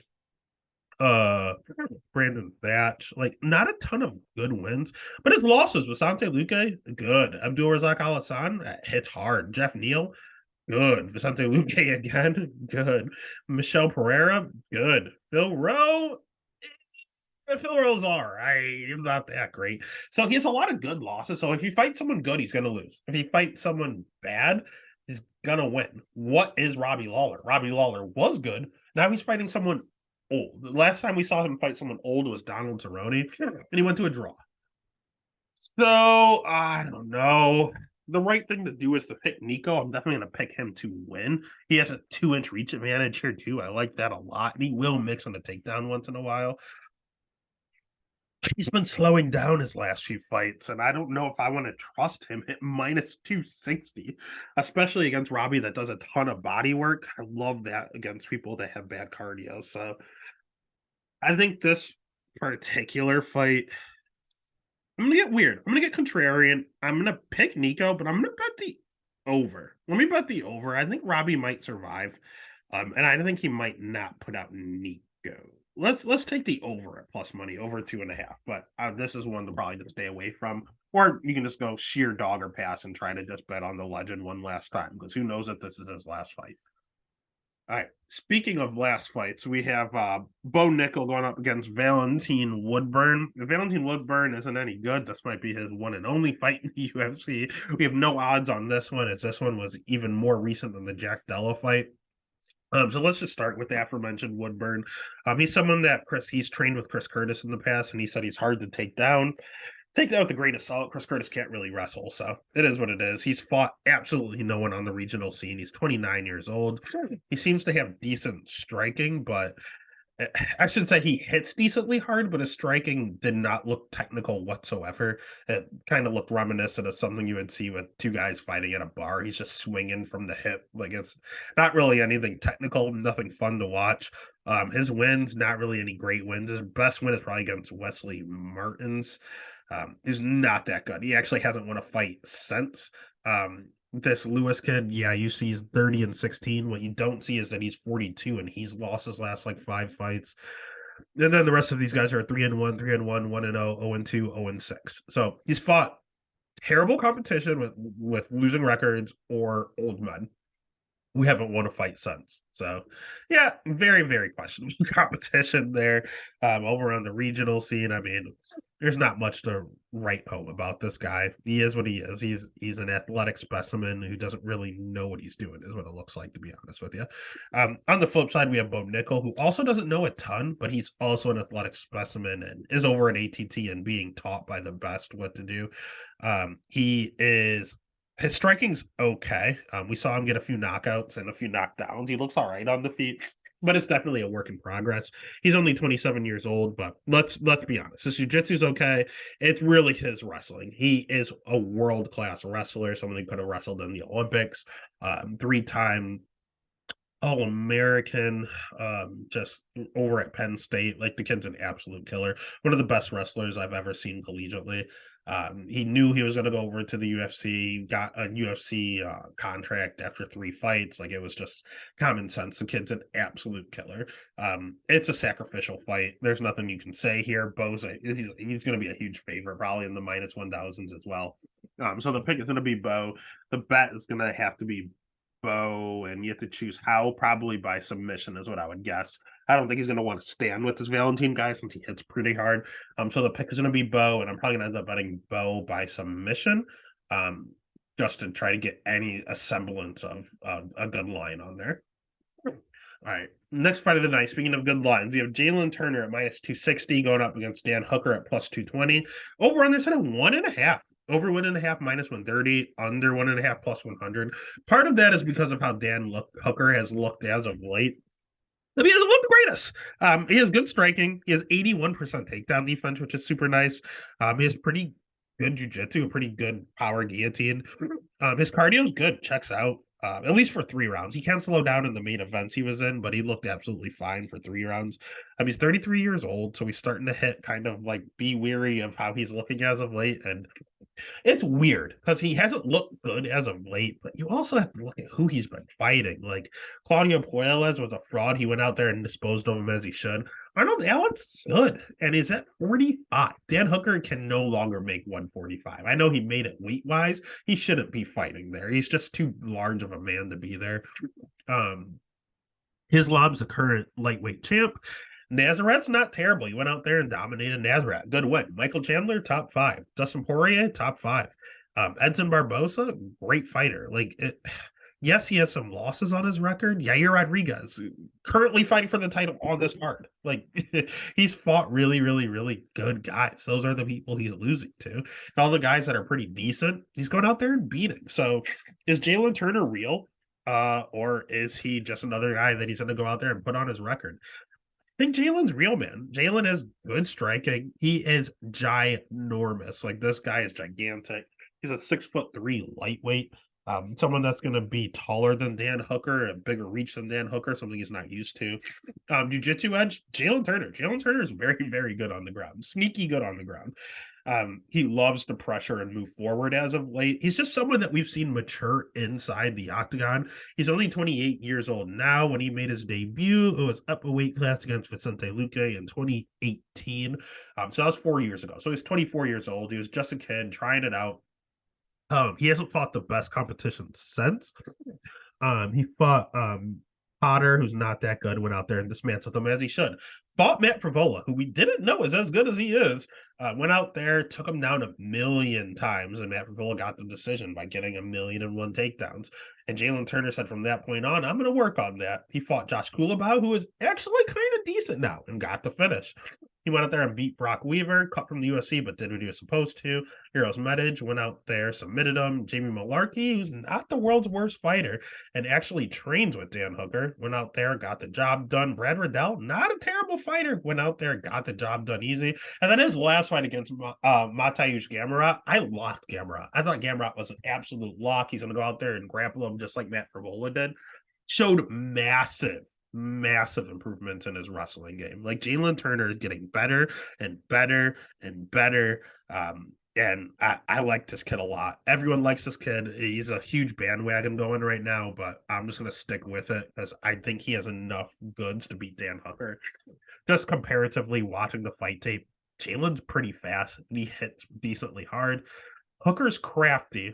Brandon Thatch, like, not a ton of good wins, but his losses, Vasante Luque, good. Abdul Razak Al Hassan hits hard. Jeff Neal, Good. Vicente Luque again. Good. Michelle Pereira. Good. Phil Rowe. Phil Rowe's all right. He's not that great. So he has a lot of good losses. So if he fights someone good, he's going to lose. If he fights someone bad, he's going to win. What is Robbie Lawler? Robbie Lawler was good. Now he's fighting someone old. The last time we saw him fight someone old was Donald Cerrone, and he went to a draw. So I don't know. The right thing to do is to pick Nico. I'm definitely going to pick him to win. He has a 2-inch reach advantage here too. I like that a lot. And he will mix on the takedown once in a while. He's been slowing down his last few fights, and I don't know if I want to trust him at minus 260, especially against Robbie that does a ton of body work. I love that against people that have bad cardio. So I think this particular fight, I'm gonna get weird. I'm gonna get contrarian. I'm gonna pick Nico, but I'm gonna bet the over. Let me bet the over. I think Robbie might survive, and I think he might not put out Nico. Let's take the over at plus money, over 2.5. But this is one to probably just stay away from, or you can just go sheer dog or pass and try to just bet on the legend one last time because who knows if this is his last fight. All right. Speaking of last fights, we have Bo Nickel going up against Valentine Woodburn. If Valentine Woodburn isn't any good, this might be his one and only fight in the UFC. We have no odds on this one, as this one was even more recent than the Jack Della fight. So let's just start with the aforementioned Woodburn. He's someone that he's trained with Chris Curtis in the past, and he said he's hard to take down. Take that with a grain of salt. Chris Curtis can't really wrestle, so it is what it is. He's fought absolutely no one on the regional scene. He's 29 years old. He seems to have decent striking, but I should say he hits decently hard, but his striking did not look technical whatsoever. It kind of looked reminiscent of something you would see with two guys fighting at a bar. He's just swinging from the hip. Like it's not really anything technical, nothing fun to watch. His wins, not really any great wins. His best win is probably against Wesley Martins. He's not that good. He actually hasn't won a fight since. This Lewis kid, yeah, you see he's 30 and 16. What you don't see is that he's 42 and he's lost his last like 5 fights. And then the rest of these guys are 3-1, 3-1, 1-0, 0-2, 0-6. So he's fought terrible competition with losing records or old men. We haven't won a fight since. So, yeah, very, very questionable competition there over on the regional scene. I mean, there's not much to write home about this guy. He is what he is. He's an athletic specimen who doesn't really know what he's doing, is what it looks like, to be honest with you. On the flip side, we have Bo Nickel, who also doesn't know a ton, but he's also an athletic specimen and is over at ATT and being taught by the best what to do. His striking's okay. We saw him get a few knockouts and a few knockdowns. He looks all right on the feet, but it's definitely a work in progress. He's only 27 years old, but let's be honest. His jiu-jitsu's okay. It's really his wrestling. He is a world-class wrestler, someone who could have wrestled in the Olympics, 3-time All-American, just over at Penn State. Like, the kid's an absolute killer. One of the best wrestlers I've ever seen collegiately. He knew he was going to go over to the UFC, got a UFC contract after 3 fights. Like, it was just common sense. The kid's an absolute killer. It's a sacrificial fight. There's nothing you can say here. He's going to be a huge favorite, probably in the minus 1,000s as well. So the pick is going to be Bo. The bet is going to have to be Bo, and you have to choose how. Probably by submission is what I would guess. I don't think he's going to want to stand with this Valentine guy since he hits pretty hard. So the pick is going to be Bo, and I'm probably going to end up betting Bo by submission, just to try to get a semblance of a good line on there. All right. Next fight of the night, speaking of good lines, we have Jalen Turner at minus 260 going up against Dan Hooker at plus 220. Over on this at a 1.5. Over 1.5 minus 130, under 1.5 plus 100. Part of that is because of how Hooker has looked as of late. I mean, he hasn't looked the greatest. He has good striking. He has 81% takedown defense, which is super nice. He has pretty good jiu-jitsu, a pretty good power guillotine. His cardio is good, checks out. At least for 3 rounds. He can slow down in the main events he was in, but he looked absolutely fine for 3 rounds. He's 33 years old, so he's starting to hit kind of like be weary of how he's looking as of late. And It's weird because he hasn't looked good as of late, but you also have to look at who he's been fighting. Like Claudio Puelles was a fraud. He went out there and disposed of him as he should. Arnold Allen's good, and he's at 45. Dan Hooker can no longer make 145. I know he made it weight wise. He shouldn't be fighting there. He's just too large of a man to be there. Um, Islam's the current lightweight champ. Nazaret's not terrible. He went out there and dominated Nazaret. Good win. Michael Chandler, top five. Dustin Poirier, top five. Edson Barbosa, great fighter. Yes, he has some losses on his record. Yair Rodriguez, currently fighting for the title on this card. He's fought really, really, really good guys. Those are the people he's losing to. And all the guys that are pretty decent, he's going out there and beating. So is Jalen Turner real? Or is he just another guy that he's going to go out there and put on his record? I think Jalen's real, man. Jalen is good striking. He is ginormous. Like, this guy is gigantic. He's a 6'3" lightweight. Someone that's going to be taller than Dan Hooker, a bigger reach than Dan Hooker, something he's not used to. Jiu-jitsu edge, Jalen Turner. Jalen Turner is very, very good on the ground. Sneaky good on the ground. He loves to pressure and move forward as of late. He's just someone that we've seen mature inside the octagon. He's only 28 years old now. When he made his debut, it was up a weight class against Vicente Luque in 2018. So that was 4 years ago. So he's 24 years old. He was just a kid trying it out. He hasn't fought the best competition since. He fought Potter, who's not that good, went out there and dismantled him as he should. Fought Matt Frivola, who we didn't know is as good as he is. Went out there, took him down 1,000,000 times, and Matt Frivola got the decision by getting 1,000,001 takedowns. And Jalen Turner said from that point on, I'm going to work on that. He fought Josh Kulabau, who is actually kind of decent now, and got the finish. He went out there and beat Brock Weaver, cut from the UFC, but did what he was supposed to. Heroes Medic went out there, submitted him. Jamie Malarkey, who's not the world's worst fighter, and actually trains with Dan Hooker, went out there, got the job done. Brad Riddell, not a terrible fighter, went out there, got the job done easy. And then his last fight against Mateusz Gamrot, I locked Gamrot. I thought Gamrot was an absolute lock. He's going to go out there and grapple him just like Matt Frivola did. Showed massive improvements in his wrestling game. Like, Jalen Turner is getting better and better and better. And I like this kid a lot. Everyone likes this kid. He's a huge bandwagon going right now, but I'm just going to stick with it because I think he has enough goods to beat Dan Hooker. Just comparatively watching the fight tape, Jalen's pretty fast and he hits decently hard. Hooker's crafty,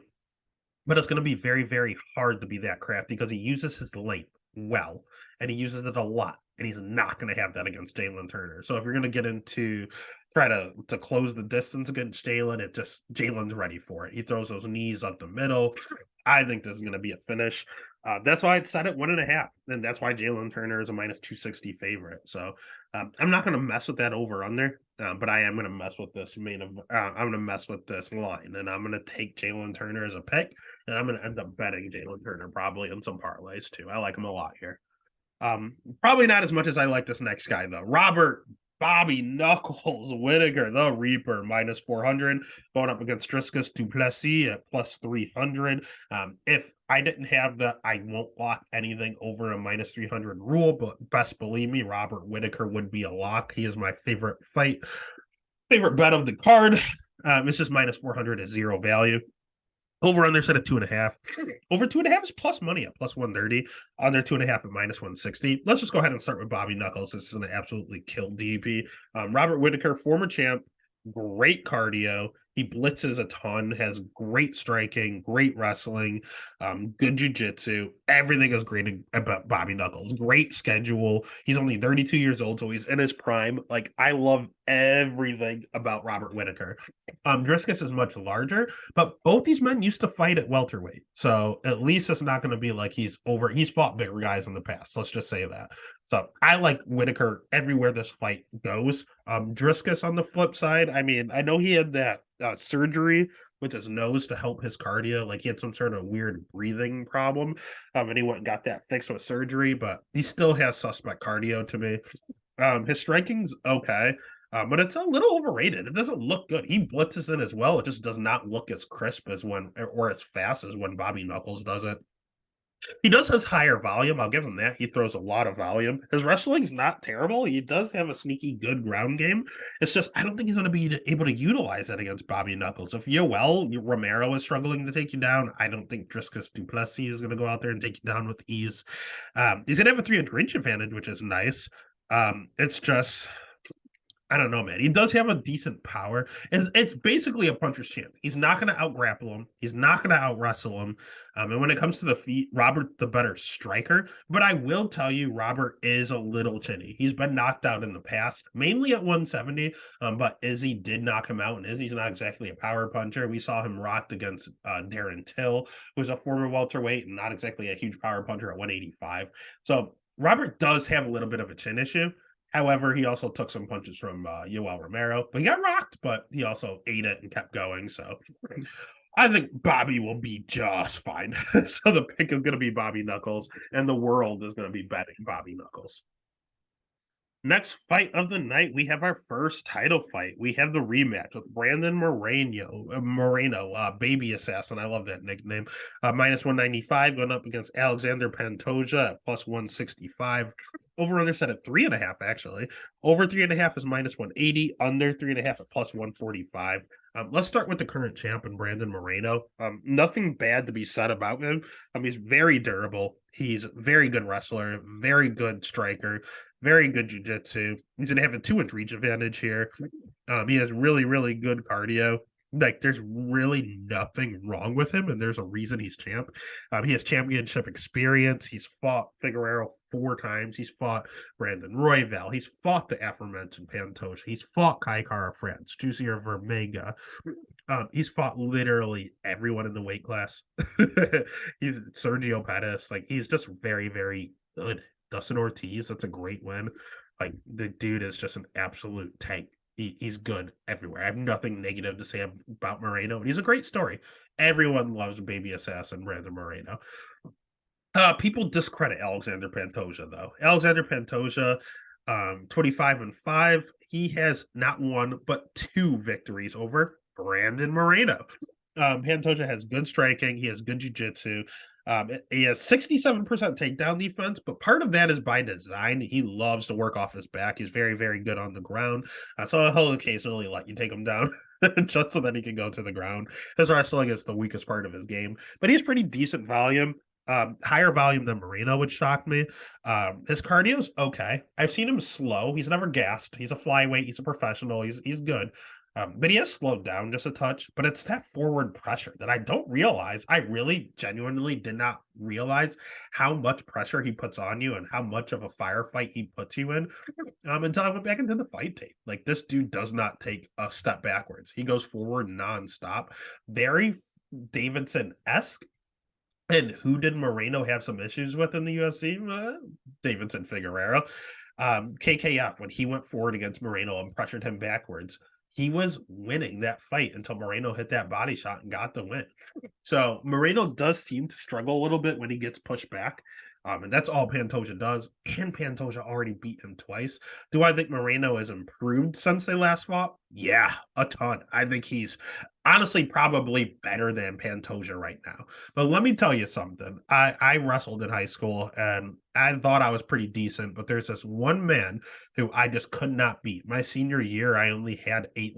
but it's going to be very, very hard to be that crafty because he uses his length well, and he uses it a lot, and he's not going to have that against Jalen Turner. So if you're going to get into try to close the distance against Jalen, Jalen's ready for it. He throws those knees up the middle. I think this is going to be a finish. That's why it's set at 1.5, and that's why Jalen Turner is a -260 favorite. So I'm not going to mess with that over under, but I am going to mess with this I'm going to mess with this line, and I'm going to take Jalen Turner as a pick, and I'm going to end up betting Jalen Turner probably in some parlays too. I like him a lot here. Probably not as much as I like this next guy though. Robert Bobby Knuckles Whittaker, the Reaper, -400, going up against Dricus du Plessis at +300. If I didn't have the I won't lock anything over a -300 rule, but best believe me, Robert Whittaker would be a lock. He is my favorite bet of the card. It's just -400 is zero value. Over under set at 2.5. Over 2.5 is plus money at +130. Under 2.5 at -160. Let's just go ahead and start with Bobby Knuckles. This is going to absolutely kill DP. Robert Whittaker, former champ, great cardio. He blitzes a ton, has great striking, great wrestling, good jiu-jitsu. Everything is great about Bobby Knuckles. Great schedule. He's only 32 years old, so he's in his prime. Like, I love everything about Robert Whittaker. Dricus is much larger, but both these men used to fight at welterweight. So at least it's not going to be like he's fought bigger guys in the past. Let's just say that. So I like Whittaker everywhere this fight goes. Dricus on the flip side, I mean, I know he had that surgery with his nose to help his cardio. Like, he had some sort of weird breathing problem. And he went and got that fixed with surgery, but he still has suspect cardio to me. His striking's okay. But it's a little overrated. It doesn't look good. He blitzes in as well. It just does not look as crisp as or as fast as when Bobby Knuckles does it. He does has higher volume. I'll give him that. He throws a lot of volume. His wrestling's not terrible. He does have a sneaky good ground game. It's just I don't think he's going to be able to utilize that against Bobby Knuckles. If Yoel Romero is struggling to take you down, I don't think Driscus Duplessis is going to go out there and take you down with ease. He's going to have a 300 reach advantage, which is nice. It's just I don't know, man. He does have a decent power. It's basically a puncher's chance. He's not going to out grapple him. He's not going to out wrestle him. And when it comes to the feet, Robert the better striker. But I will tell you, Robert is a little chinny. He's been knocked out in the past, mainly at 170. But Izzy did knock him out, and Izzy's not exactly a power puncher. We saw him rocked against Darren Till, who's a former welterweight and not exactly a huge power puncher at 185. So Robert does have a little bit of a chin issue. However, he also took some punches from Yoel Romero, but he got rocked, but he also ate it and kept going. So I think Bobby will be just fine. So the pick is going to be Bobby Knuckles, and the world is going to be betting Bobby Knuckles. Next fight of the night, we have our first title fight. We have the rematch with Brandon Moreno, Baby Assassin. I love that nickname. Minus 195 going up against Alexander Pantoja at plus 165. Over under set at 3.5, actually. Over 3.5 is minus 180. Under 3.5 at plus 145. Let's start with the current champion, Brandon Moreno. Nothing bad to be said about him. He's very durable. He's a very good wrestler, very good striker, very good jiu-jitsu. He's going to have a 2-inch reach advantage here. He has really, really good cardio. Like, there's really nothing wrong with him, and there's a reason he's champ. He has championship experience. He's fought Figueroa 4 times. He's fought Brandon Royval. He's fought the aforementioned Pantoja. He's fought Kai Kara France, Juicy Vermega. He's fought literally everyone in the weight class. He's Sergio Pettis. Like, he's just very, very good. Dustin Ortiz, that's a great win. Like, the dude is just an absolute tank. He's good everywhere. I have nothing negative to say about Moreno. He's a great story. Everyone loves Baby Assassin Brandon Moreno. People discredit Alexander Pantoja, though. Alexander Pantoja, 25-5. He has not one, but 2 victories over Brandon Moreno. Pantoja has good striking. He has good jiu-jitsu. He has 67% takedown defense, but part of that is by design. He loves to work off his back. He's very, very good on the ground. So he'll occasionally let you take him down just so that he can go to the ground. His wrestling is the weakest part of his game, but he's pretty decent volume. Higher volume than Moreno would shock me. His cardio's okay. I've seen him slow. He's never gassed. He's a flyweight. He's a professional. He's good. But he has slowed down just a touch, but it's that forward pressure that I don't realize. I really genuinely did not realize how much pressure he puts on you and how much of a firefight he puts you in until I went back into the fight tape. Like, this dude does not take a step backwards. He goes forward nonstop. Very Davidson-esque. And who did Moreno have some issues with in the UFC? Davidson Figueroa. KKF, when he went forward against Moreno and pressured him backwards, he was winning that fight until Moreno hit that body shot and got the win. So Moreno does seem to struggle a little bit when he gets pushed back. And that's all Pantoja does. And Pantoja already beat him twice. Do I think Moreno has improved since they last fought? Yeah, a ton. I think he's honestly probably better than Pantoja right now. But let me tell you something. I wrestled in high school and I thought I was pretty decent, but there's this one man who I just could not beat. My senior year, I only had 8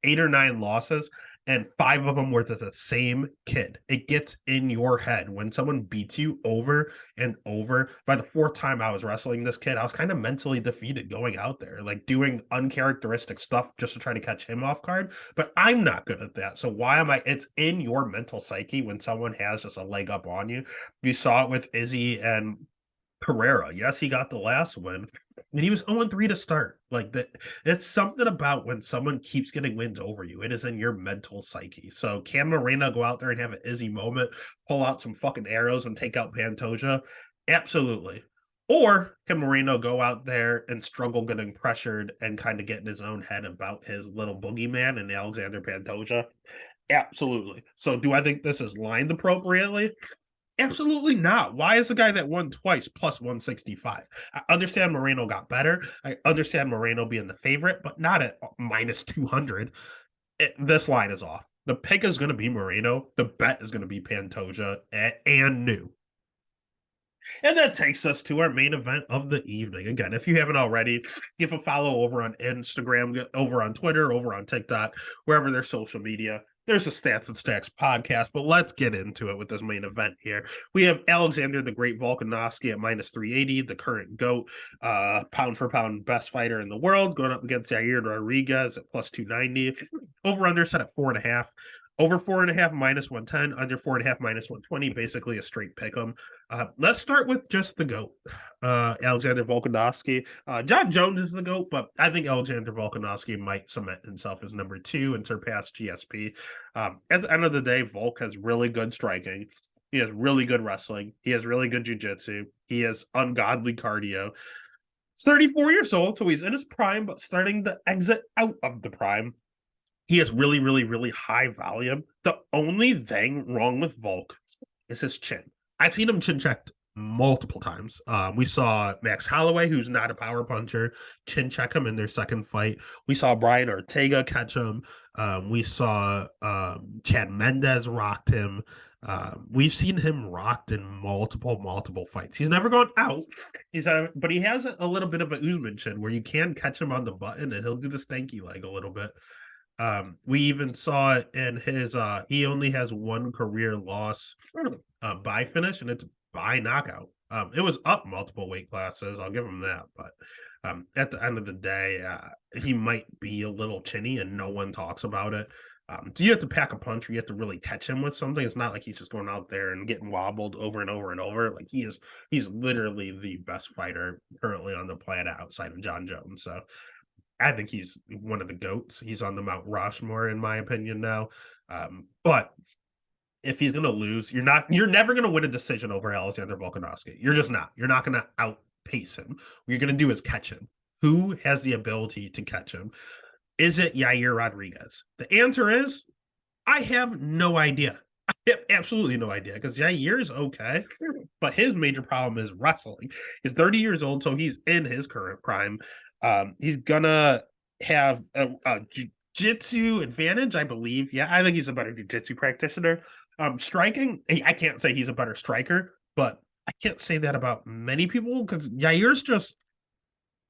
or 9 losses, and 5 of them were to the same kid. It gets in your head when someone beats you over and over. By the 4th time I was wrestling this kid, I was kind of mentally defeated going out there, like doing uncharacteristic stuff just to try to catch him off guard. But I'm not good at that. So why am I? It's in your mental psyche when someone has just a leg up on you. You saw it with Izzy and Pereira. Yes, he got the last win, and he was 0-3 to start. Like that, it's something about when someone keeps getting wins over you. It is in your mental psyche. So can Moreno go out there and have an Izzy moment, pull out some fucking arrows and take out Pantoja? Absolutely. Or can Moreno go out there and struggle getting pressured and kind of get in his own head about his little boogeyman and Alexander Pantoja? Absolutely. So do I think this is lined appropriately? Absolutely not. Why is the guy that won twice plus 165? I understand Moreno got better. I understand Moreno being the favorite, but not at minus 200. This line is off. The pick is going to be Moreno. The bet is going to be Pantoja and New. And that takes us to our main event of the evening. Again, if you haven't already, give a follow over on Instagram, over on Twitter, over on TikTok, wherever there's social media. There's a Stats and Stacks podcast, but let's get into it with this main event here. We have Alexander the Great Volkanovski at minus 380, the current GOAT, pound for pound best fighter in the world, going up against Yair Rodriguez at plus 290. Over under set at 4.5. Over 4.5 minus 110, under 4.5 minus 120, basically a straight pick 'em. Let's start with just the GOAT, Alexander Volkanovski. John Jones is the GOAT, but I think Alexander Volkanovski might cement himself as number 2 and surpass GSP. At the end of the day, Volk has really good striking. He has really good wrestling. He has really good jiu-jitsu. He has ungodly cardio. He's 34 years old, so he's in his prime, but starting to exit out of the prime. He has really, really, really high volume. The only thing wrong with Volk is his chin. I've seen him chin checked multiple times. We saw Max Holloway, who's not a power puncher, chin check him in their second fight. We saw Brian Ortega catch him. We saw Chad Mendez rocked him. We've seen him rocked in multiple fights. He's never gone out. But he has a little bit of an Usman chin where you can catch him on the button and he'll do the stanky leg a little bit. We even saw it in his he only has one career loss by finish, and it's by knockout. It was up multiple weight classes, I'll give him that, but at the end of the day, he might be a little chinny and no one talks about it. So you have to pack a punch, or you have to really catch him with something. It's not like he's just going out there and getting wobbled over and over and over. Like he's literally the best fighter currently on the planet outside of John Jones. So I think he's one of the GOATs. He's on the Mount Rushmore, in my opinion, now. But if he's going to lose, you're never going to win a decision over Alexander Volkanovski. You're just not. You're not going to outpace him. What you're going to do is catch him. Who has the ability to catch him? Is it Yair Rodriguez? The answer is, I have no idea. I have absolutely no idea, because Yair is okay, but his major problem is wrestling. He's 30 years old, so he's in his current prime. He's gonna have a jiu-jitsu advantage, I believe. Yeah, I think he's a better jiu-jitsu practitioner. Striking, I can't say he's a better striker, but I can't say that about many people, because Yair's just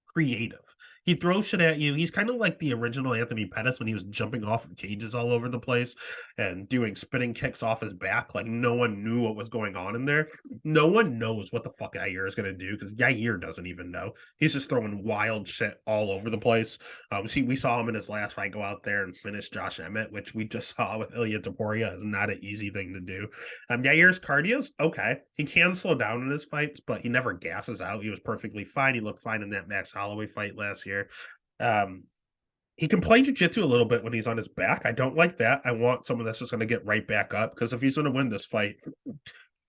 creative. He throws shit at you. He's kind of like the original Anthony Pettis when he was jumping off of cages all over the place and doing spinning kicks off his back. Like no one knew what was going on in there. No one knows what the fuck Yair is going to do, because Yair doesn't even know. He's just throwing wild shit all over the place. We saw him in his last fight go out there and finish Josh Emmett, which we just saw with Ilya Taporia. Is not an easy thing to do. Yair's cardio's okay. He can slow down in his fights, but he never gasses out. He was perfectly fine. He looked fine in that Max Holloway fight last year. He can play jiu-jitsu a little bit when he's on his back. I don't like that. I want someone that's just going to get right back up, because if he's going to win this fight,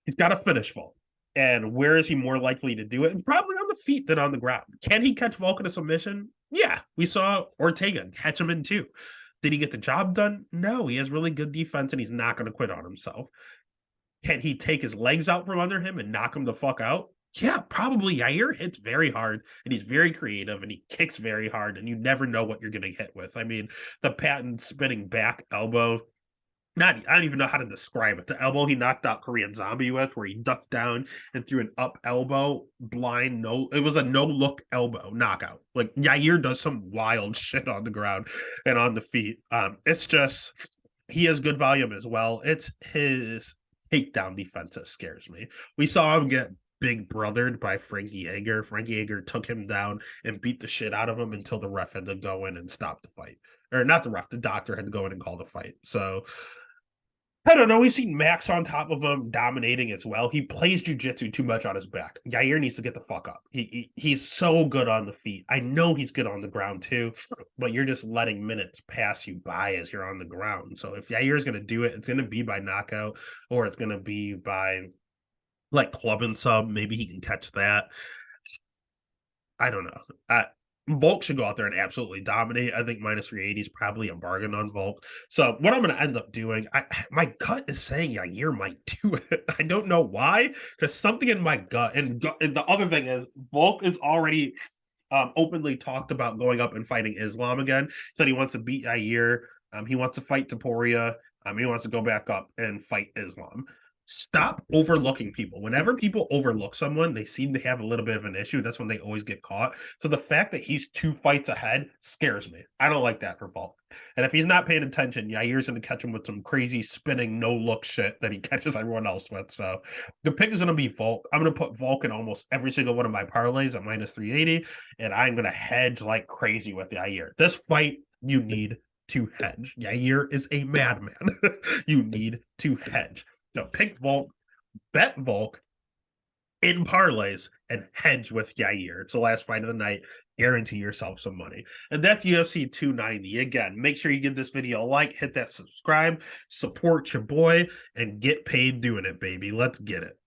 he's got to finish Volk. And where is he more likely to do it? Probably on the feet than on the ground. Can he catch Volk in a submission? Yeah, we saw Ortega catch him in 2. Did he get the job done? No, he has really good defense, and he's not going to quit on himself. Can he take his legs out from under him and knock him the fuck out? Yeah, probably. Yair hits very hard, and he's very creative, and he kicks very hard, and you never know what you're getting hit with. I mean, the patent spinning back elbow, I don't even know how to describe it. The elbow he knocked out Korean Zombie with, where he ducked down and threw an up elbow, it was a no-look elbow knockout. Like, Yair does some wild shit on the ground and on the feet. It's just, he has good volume as well. It's his takedown defense that scares me. We saw him get big brothered by Frankie Edgar. Frankie Edgar took him down and beat the shit out of him until the ref had to go in and stop the fight. Or not the ref, the doctor had to go in and call the fight. So I don't know. We've seen Max on top of him dominating as well. He plays jiu-jitsu too much on his back. Yair needs to get the fuck up. He's so good on the feet. I know he's good on the ground too, but you're just letting minutes pass you by as you're on the ground. So if Yair is going to do it, it's going to be by knockout, or it's going to be by like club and sub. Maybe he can catch that. I don't know. Volk should go out there and absolutely dominate. I think minus 380 is probably a bargain on Volk. So what I'm going to end up doing, my gut is saying Yair might do it. I don't know why, because something in my gut, and the other thing is Volk is already openly talked about going up and fighting Islam again. Said he wants to beat Yair. He wants to fight Taporia. He wants to go back up and fight Islam. Stop overlooking people. Whenever people overlook someone, they seem to have a little bit of an issue. That's when they always get caught. So the fact that he's 2 fights ahead scares me. I don't like that for Volk. And if he's not paying attention, Yair's going to catch him with some crazy spinning no look shit that he catches everyone else with. So the pick is going to be Volk. I'm going to put Volk in almost every single one of my parlays at minus 380, and I'm going to hedge like crazy with Yair. This fight, you need to hedge. Yair is a madman. You need to hedge. So pick Volk, bet Volk in parlays, and hedge with Yair. It's the last fight of the night. Guarantee yourself some money. And that's UFC 290. Again, make sure you give this video a like, hit that subscribe, support your boy, and get paid doing it, baby. Let's get it.